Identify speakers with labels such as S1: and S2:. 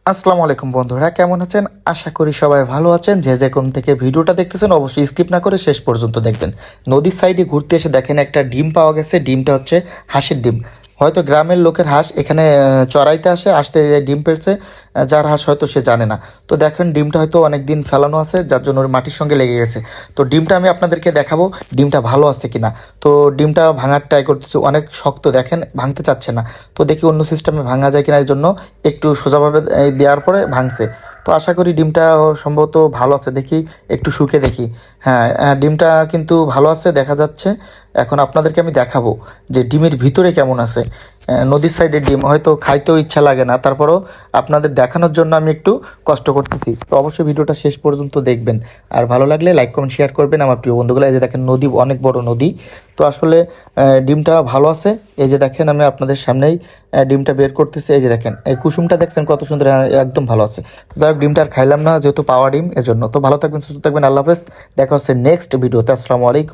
S1: আসসালামু আলাইকুম বন্ধুরা, কেমন আছেন? আশা করি সবাই ভালো আছেন। যে যেরকম থেকে ভিডিওটা দেখতেছেন অবশ্যই স্কিপ না করে শেষ পর্যন্ত দেখবেন। নদীর সাইডে ঘুরতে এসে দেখেন একটা ডিম পাওয়া গেছে। ডিমটা হচ্ছে হাঁসের ডিম। হয়তো গ্রামের লোকের হাঁস এখানে চড়াইতে আসতে ডিম পেড়ছে। যার হাঁস হয়তো সে জানে না। তো দেখেন ডিমটা হয়তো অনেক দিন ফেলানো আছে, যার জন্য ওর মাটির সঙ্গে লেগে গেছে। তো ডিমটা আমি আপনাদেরকে দেখাবো ডিমটা ভালো আছে কিনা। তো ডিমটা ভাঙার ট্রাই করতেছি, অনেক শক্ত দেখেন, ভাঙতে চাচ্ছে না। তো দেখি অন্য সিস্টেমে ভাঙা যায় কিনা, এর জন্য একটু সোজাভাবে দেওয়ার পরে ভাঙছে। তো আশা করি ডিমটা সম্ভবত ভালো আছে, দেখি একটু শুকে দেখি। হ্যাঁ, ডিমটা কিন্তু ভালো আছে দেখা যাচ্ছে। এখন আপনাদেরকে আমি দেখাবো যে ডিমের ভিতরে কেমন আছে। নদীর সাইডের ডিম হয়তো খাইতেও ইচ্ছা লাগে না, তারপরও আপনাদের দেখানোর জন্য আমি একটু কষ্ট করতেছি। তো অবশ্যই ভিডিওটা শেষ পর্যন্ত দেখবেন। আর ভালো লাগলে লাইক কমেন্ট শেয়ার করবেন আমার প্রিয় বন্ধুগুলো। এই যে দেখেন নদী, অনেক বড় নদী। তো আসলে ডিমটা ভালো আছে। এই যে দেখেন আমি আপনাদের সামনেই ডিমটা বের করতেছি। এই যে দেখেন এই কুসুমটা দেখছেন কত সুন্দর, একদম ভালো আছে। যাই হোক, ডিমটা আর খাইলাম না যেহেতু পাওয়া ডিম, এজন্য। তো ভালো থাকবেন, সুস্থ থাকবেন, আল্লাহ হাফেজ। দেখা হচ্ছে নেক্সট ভিডিওতে। আসসালামু আলাইকুম।